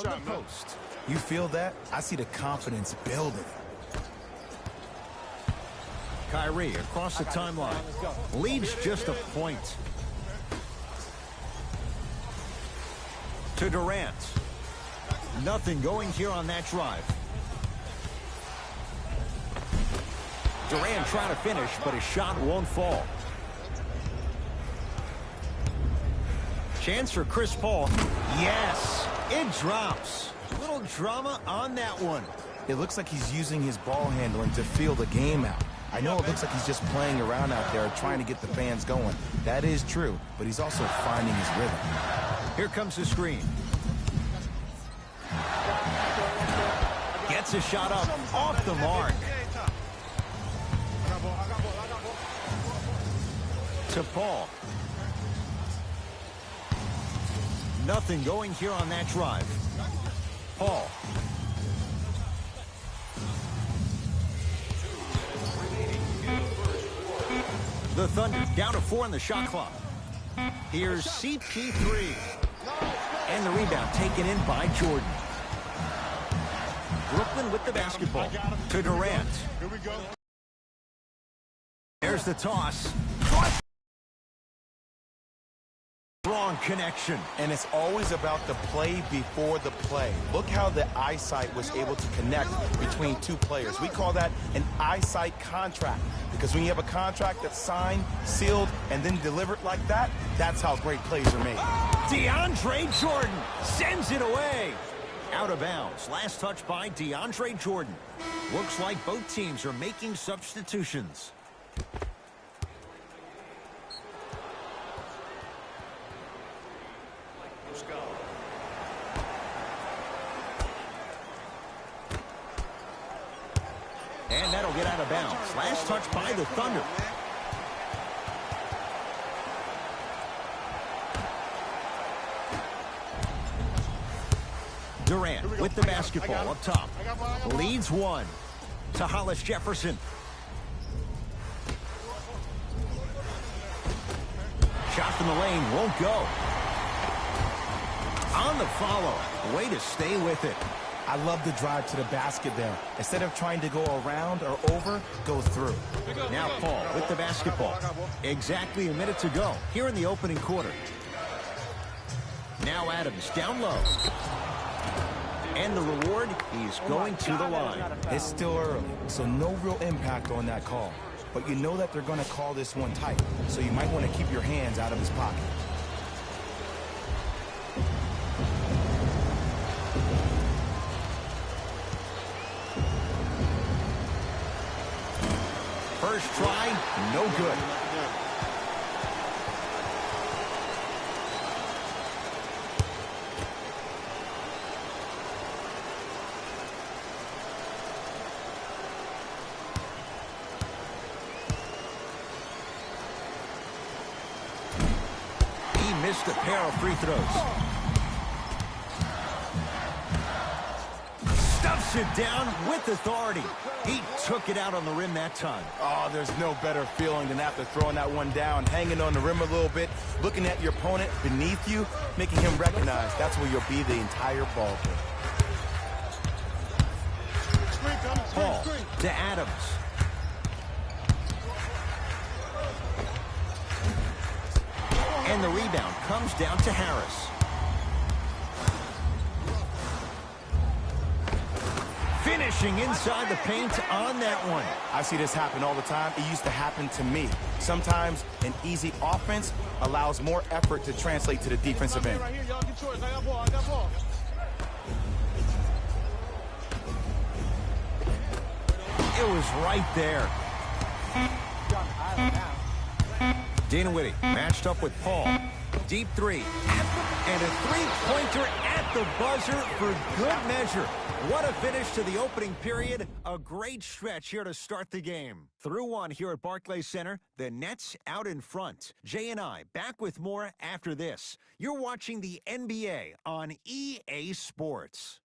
from the post. You feel that? I see the confidence building. Kyrie across the timeline. Leads just a point. To Durant. Nothing going here on that drive. Durant trying to finish, but his shot won't fall. Chance for Chris Paul. Yes, it drops. A little drama on that one. It looks like he's using his ball handling to feel the game out. I know it looks like he's just playing around out there trying to get the fans going. That is true, but he's also finding his rhythm. Here comes the screen. Gets a shot up off the mark. To Paul. Nothing going here on that drive. Paul. The Thunder down to 4 on the shot clock. Here's CP3. And the rebound taken in by Jordan. Brooklyn with the basketball. To Durant. There's the toss. Strong connection. And it's always about the play before the play. Look how the eyesight was able to connect between two players. We call that an eyesight contract. Because when you have a contract that's signed, sealed, and then delivered like that, that's how great plays are made. DeAndre Jordan sends it away. Out of bounds. Last touch by DeAndre Jordan. Looks like both teams are making substitutions. And that'll get out of bounds. Last touch by the Thunder. Durant with the basketball up top. Leads one. To Hollis Jefferson. Shot from the lane won't go. On the follow. Way to stay with it. I love the drive to the basket there. Instead of trying to go around or over, go through. Now Paul with the basketball. Exactly a minute to go here in the opening quarter. Now Adams down low. And the reward, he's going to the line. It's still early, so no real impact on that call. But you know that they're going to call this one tight, so you might want to keep your hands out of his pocket. First try, no good. He missed a pair of free throws. Stuffs it down with authority. He took it out on the rim that time. Oh, there's no better feeling than after throwing that one down, hanging on the rim a little bit, looking at your opponent beneath you, making him recognize that's where you'll be the entire ball game. Paul to Adams. And the rebound comes down to Harris. Finishing inside the paint on that one. I see this happen all the time. It used to happen to me. Sometimes an easy offense allows more effort to translate to the defensive end. It was right there. Dana Whitty matched up with Paul. Deep three. And a three-pointer at the buzzer for good measure. What a finish to the opening period. A great stretch here to start the game. Through one here at Barclays Center. The Nets out in front. Jay and I back with more after this. You're watching the NBA on EA Sports.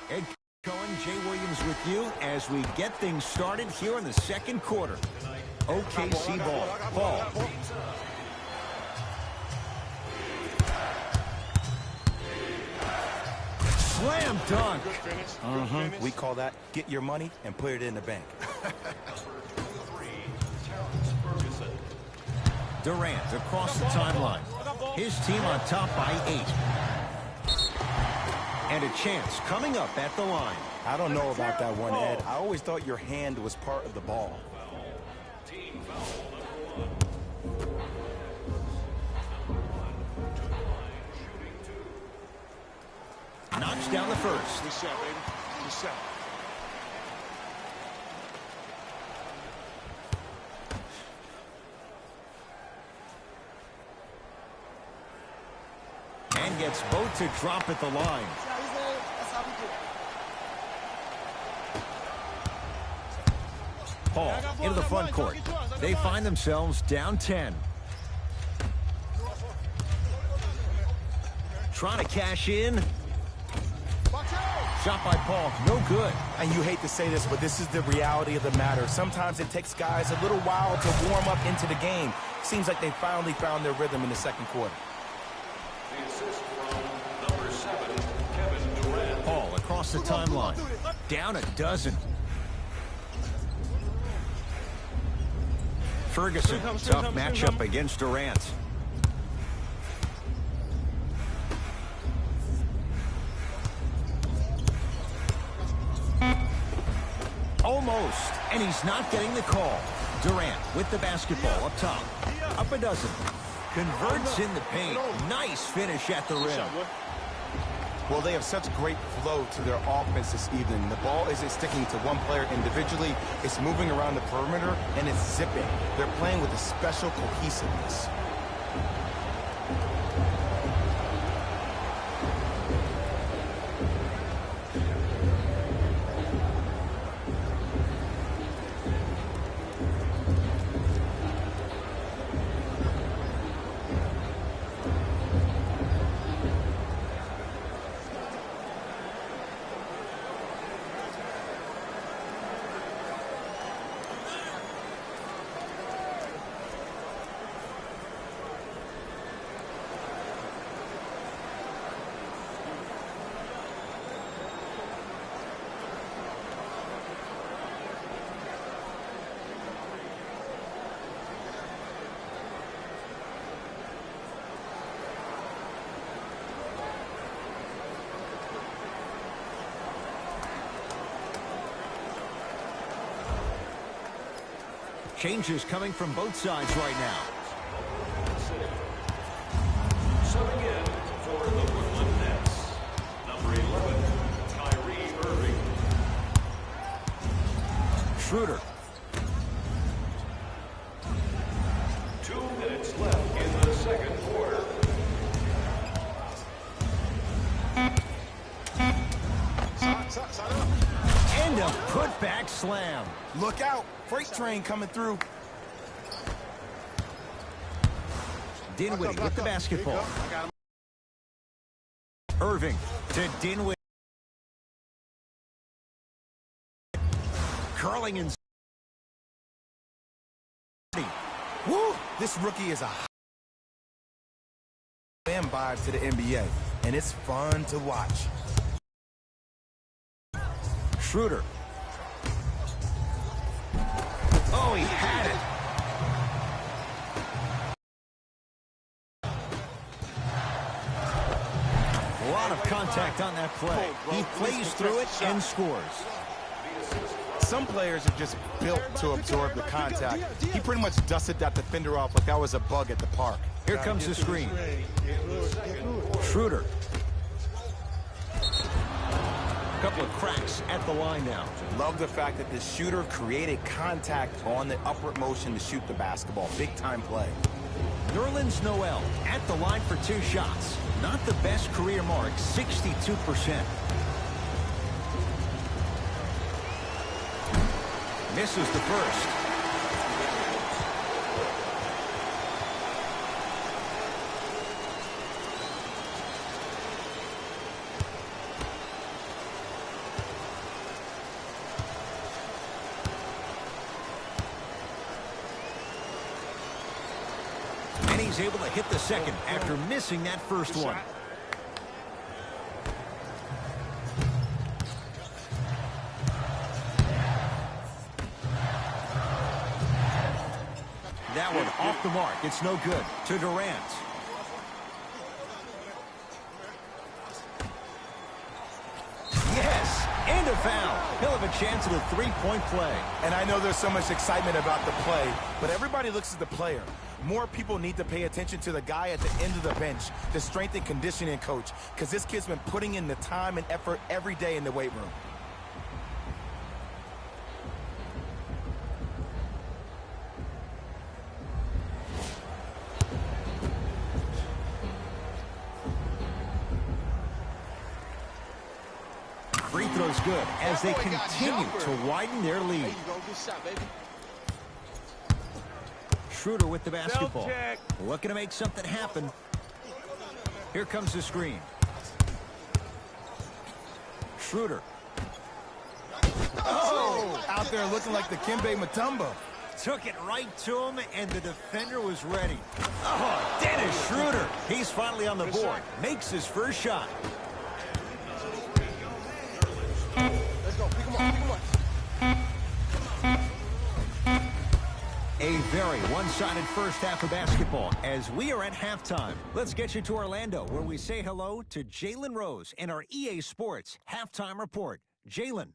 Ed Cohen Jay Williams with you as we get things started here in the second quarter. OKC ball. Ball. Slam dunk. We call that get your money and put it in the bank. Durant across the timeline. His team on top by 8. And a chance coming up at the line. I don't know about that one, Ed. I always thought your hand was part of the ball. Knocks down the first. Reset, baby. Reset. And gets both to drop at the line. Paul into the front court. They find themselves down 10. Trying to cash in. Shot by Paul, no good. And you hate to say this, but this is the reality of the matter. Sometimes it takes guys a little while to warm up into the game. Seems like they finally found their rhythm in the second quarter. The assist from number 7, Kevin Durant. Paul across the timeline. Down a dozen. Ferguson, tough matchup against Durant. Almost, and he's not getting the call. Durant with the basketball up top. Up a dozen. Converts in the paint. Nice finish at the rim. Well, they have such great flow to their offense this evening. The ball isn't sticking to one player individually. It's moving around the perimeter, and it's zipping. They're playing with a special cohesiveness. Changes coming from both sides right now. Subbing in for the Brooklyn Nets, number 11, Kyrie Irving. Schroeder. 2 minutes left in the second quarter. And a putback slam. Look out! Freight train coming through. Dinwiddie with the basketball. Irving to Dinwiddie. Curling and Woo! This rookie is a fan vibes to the NBA, and it's fun to watch. Schroeder. Oh, he had it. A lot of contact on that play. He plays through it and scores. Some players are just built to absorb the contact. He pretty much dusted that defender off like that was a bug at the park. Here comes the screen. Schroeder. A couple of cracks at the line now. Love the fact that the shooter created contact on the upward motion to shoot the basketball. Big time play. Nerlens Noel at the line for 2 shots. Not the best career mark, 62%. Misses the first. He's able to hit the second after missing that first one. That one off the mark. It's no good. To Durant. Yes, and a foul. He'll have a chance at a three-point play. And I know there's so much excitement about the play, but everybody looks at the player. More people need to pay attention to the guy at the end of the bench, the strength and conditioning coach, because this kid's been putting in the time and effort every day in the weight room. Free throw's good as they continue to widen their lead. There you go. Good shot, baby. Schroeder with the basketball. Looking to make something happen. Here comes the screen. Schroeder. Oh! Out there looking like the Kimbe Mutombo. Took it right to him, and the defender was ready. Oh, Dennis Schroeder. He's finally on the board. Makes his first shot. Let's go. Pick him up. Pick him up. A very one-sided first half of basketball as we are at halftime. Let's get you to Orlando, where we say hello to Jalen Rose in our EA Sports Halftime Report. Jalen.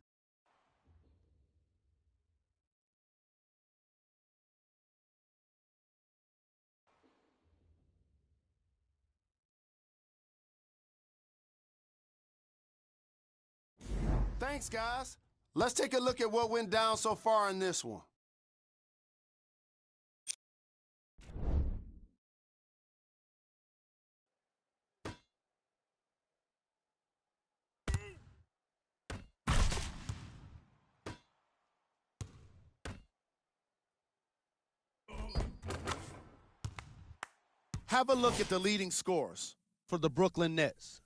Thanks, guys. Let's take a look at what went down so far in this one. Have a look at the leading scores for the Brooklyn Nets.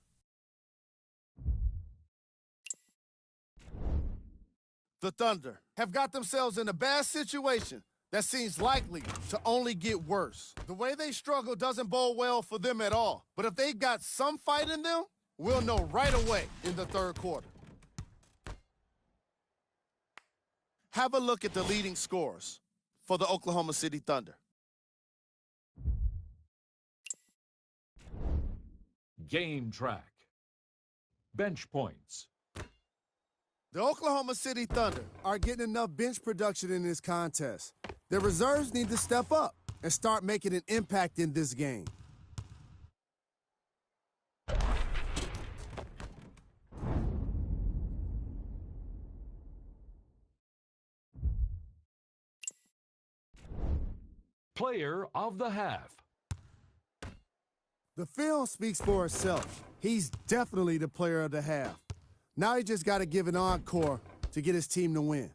The Thunder have got themselves in a bad situation that seems likely to only get worse. The way they struggle doesn't bode well for them at all. But if they got some fight in them, we'll know right away in the third quarter. Have a look at the leading scores for the Oklahoma City Thunder. Game track. Bench points. The Oklahoma City Thunder are getting enough bench production in this contest. Their reserves need to step up and start making an impact in this game. Player of the half. The film speaks for itself. He's definitely the player of the half. Now he just got to give an encore to get his team to win.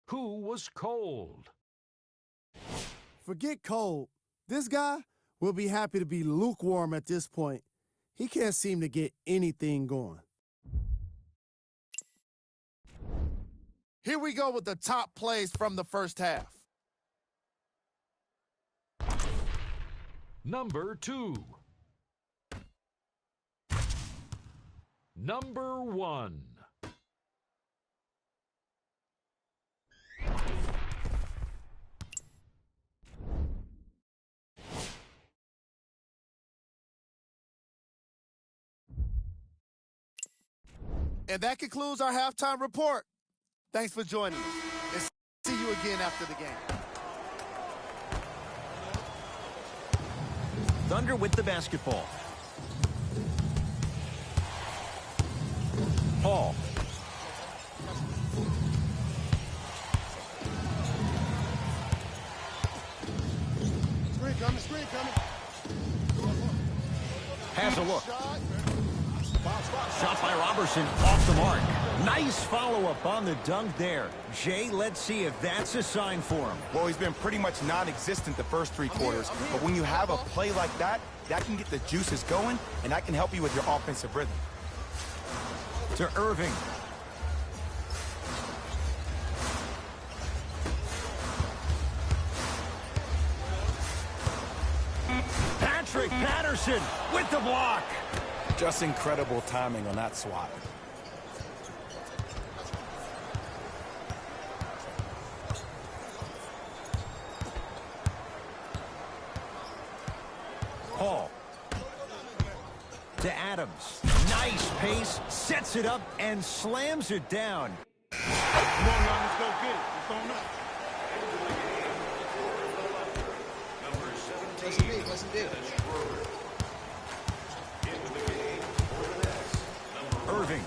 Who was cold? Forget cold. This guy will be happy to be lukewarm at this point. He can't seem to get anything going. Here we go with the top plays from the first half. Number 2. Number 1. And that concludes our halftime report. Thanks for joining us, and see you again after the game. Thunder with the basketball. Paul. Screen coming, screen coming. Has a look. Shot. Shot by Robertson off the mark. Nice follow-up on the dunk there. Jay, let's see if that's a sign for him. Well, he's been pretty much non-existent the first 3 quarters, but when you have a play like that, that can get the juices going, and that can help you with your offensive rhythm. To Irving. Patrick Patterson with the block. Just incredible timing on that swat. Paul. To Adams. Nice pace, sets it up, and slams it down. Come on, now, let's go get it. It's on us. Yes, indeed. Yes, indeed. Irving.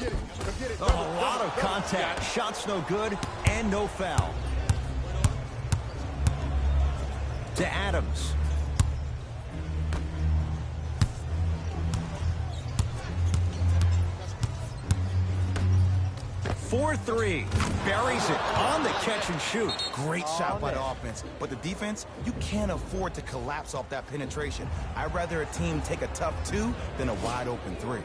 Get it. A lot of contact. Shots no good, and no foul. To Adams. For 3. Buries it on the catch and shoot. Great shot by the offense, but the defense, you can't afford to collapse off that penetration. I'd rather a team take a tough 2 than a wide open 3.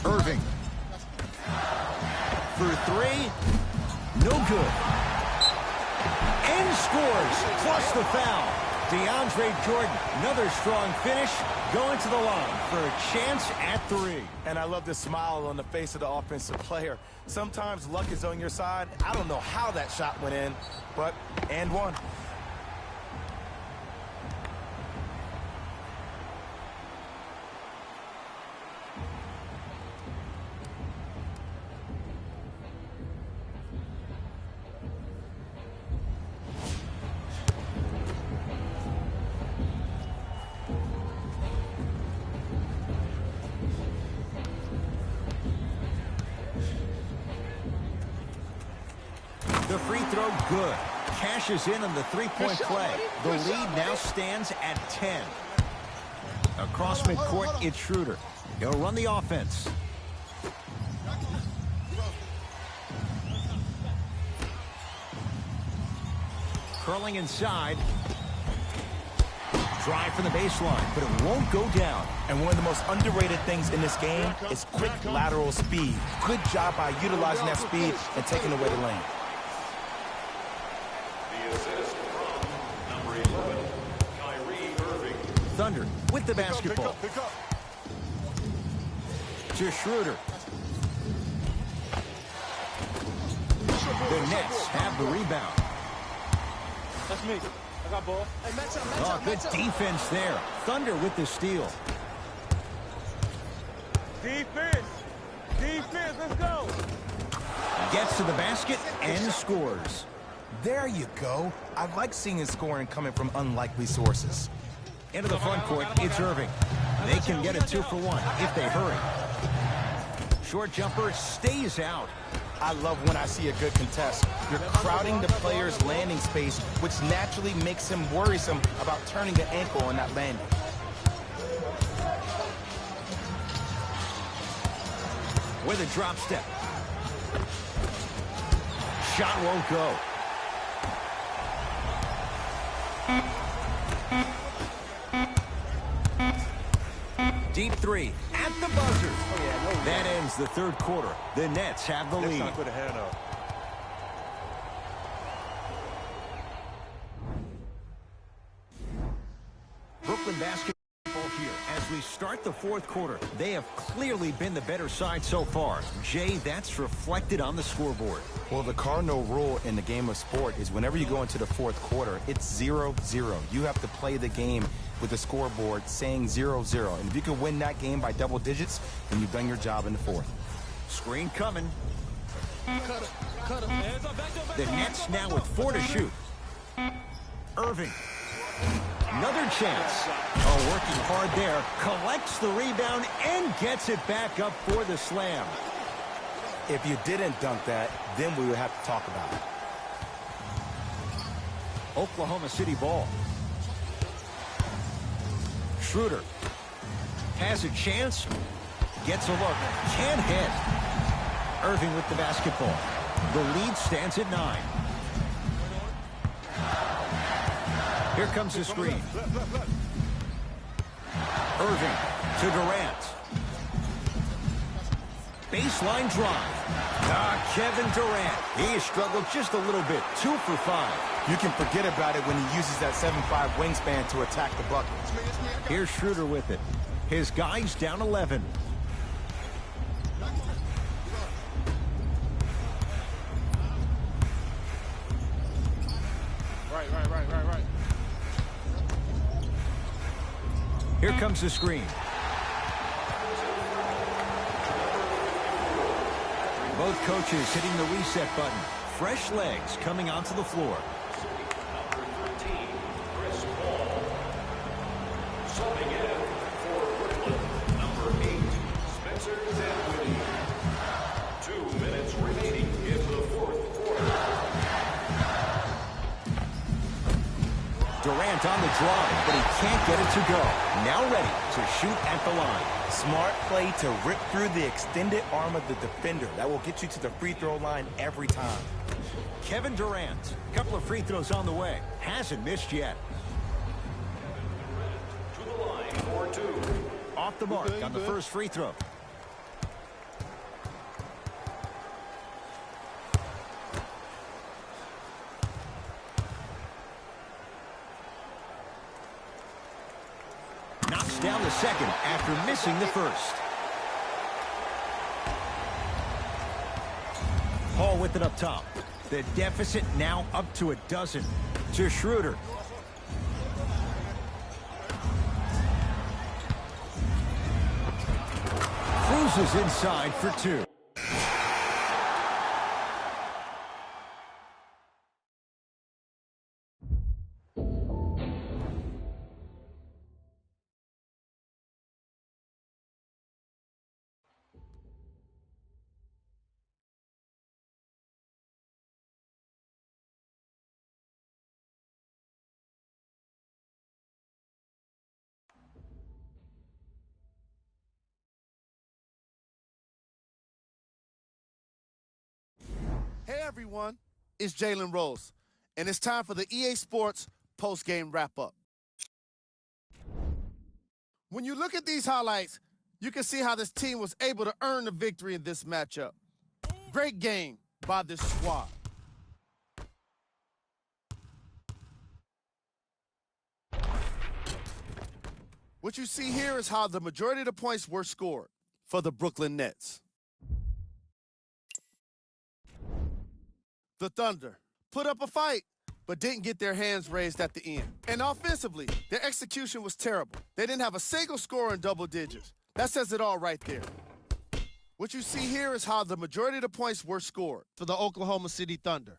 Irving. For 3. No good. And scores, plus the foul. DeAndre Jordan, another strong finish, going to the line for a chance at 3. And I love the smile on the face of the offensive player. Sometimes luck is on your side. I don't know how that shot went in, but and one. The free throw, good. Cashes in on the three-point play. The lead now stands at 10. Across midcourt, it's Schroeder. He'll run the offense. Curling inside. Drive from the baseline, but it won't go down. And one of the most underrated things in this game is quick lateral speed. Good job by utilizing that speed and taking away the lane. The assist from number 11, Kyrie Irving. Thunder with the basketball. Pick up. To Schroeder. The Nets have the rebound. That's me. I got ball. Hey, match up, match Oh, up, good match up. defense there. Thunder with the steal. Defense, let's go. Gets to the basket and scores. There you go. I like seeing his scoring coming from unlikely sources. Into the front court, it's Irving. They can get a 2-for-1 if they hurry. Short jumper stays out. I love when I see a good contest. You're crowding the player's landing space, which naturally makes him worrisome about turning an ankle on that landing. With a drop step. Shot won't go. Deep 3 at the buzzer. That ends the third quarter. The Nets have the lead. Put a hand up. Brooklyn basketball here as we start the fourth quarter. They have clearly been the better side so far. Jay, that's reflected on the scoreboard. Well, the cardinal rule in the game of sport is whenever you go into the fourth quarter, it's 0-0. You have to play the game with the scoreboard saying 0-0. And if you can win that game by double digits, then you've done your job in the fourth. Screen coming. The Nets now with 4 to shoot. Irving. Another chance. Oh, working hard there. Collects the rebound and gets it back up for the slam. If you didn't dunk that, then we would have to talk about it. Oklahoma City ball. Schroeder has a chance. Gets a look. Can't hit. Irving with the basketball. The lead stands at 9. Here comes the screen. Irving to Durant. Baseline drive. Kevin Durant. He has struggled just a little bit. 2 for 5. You can forget about it when he uses that 7'5" wingspan to attack the bucket. Here's Schroeder with it. His guy's down 11. Right. Here comes the screen. Both coaches hitting the reset button. Fresh legs coming onto the floor. Number 13, Chris Paul. Subbing in for Brooklyn, number 8, Spencer Dinwiddie. 2 minutes remaining in the fourth quarter. Durant on the drive, but he can't get it to go. Now ready to shoot at the line. Smart play to rip through the extended arm of the defender. That will get you to the free throw line every time. Kevin Durant, a couple of free throws on the way. Hasn't missed yet. To the line for 2. Off the mark on the first free throw. Knocks down the second after missing the first. Paul with it up top. The deficit now up to 12. To Schroeder. Cruises inside for 2. Hey everyone, it's Jalen Rose, and it's time for the EA Sports post-game wrap-up. When you look at these highlights, you can see how this team was able to earn the victory in this matchup. Great game by this squad. What you see here is how the majority of the points were scored for the Brooklyn Nets. The Thunder put up a fight, but didn't get their hands raised at the end. And offensively, their execution was terrible. They didn't have a single score in double digits. That says it all right there. What you see here is how the majority of the points were scored for the Oklahoma City Thunder.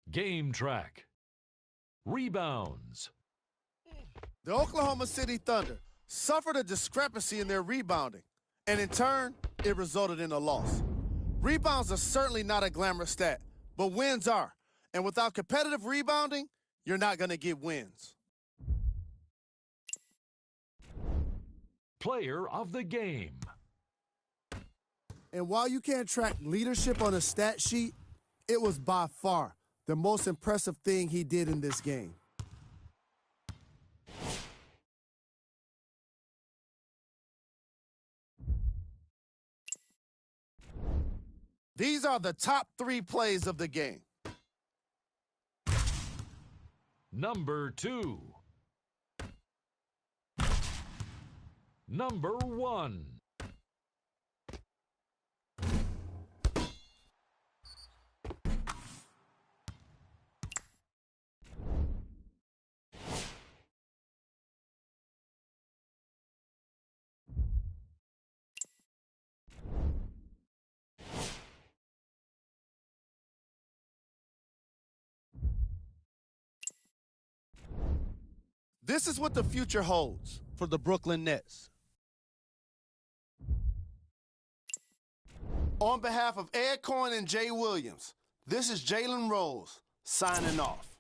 Game track. Rebounds. The Oklahoma City Thunder suffered a discrepancy in their rebounding, and in turn, it resulted in a loss. Rebounds are certainly not a glamorous stat, but wins are. And without competitive rebounding, you're not going to get wins. Player of the game. And while you can't track leadership on a stat sheet, it was by far the most impressive thing he did in this game. These are the top 3 plays of the game. Number 2. Number 1. This is what the future holds for the Brooklyn Nets. On behalf of Ed Coyne and Jay Williams, this is Jalen Rose signing off.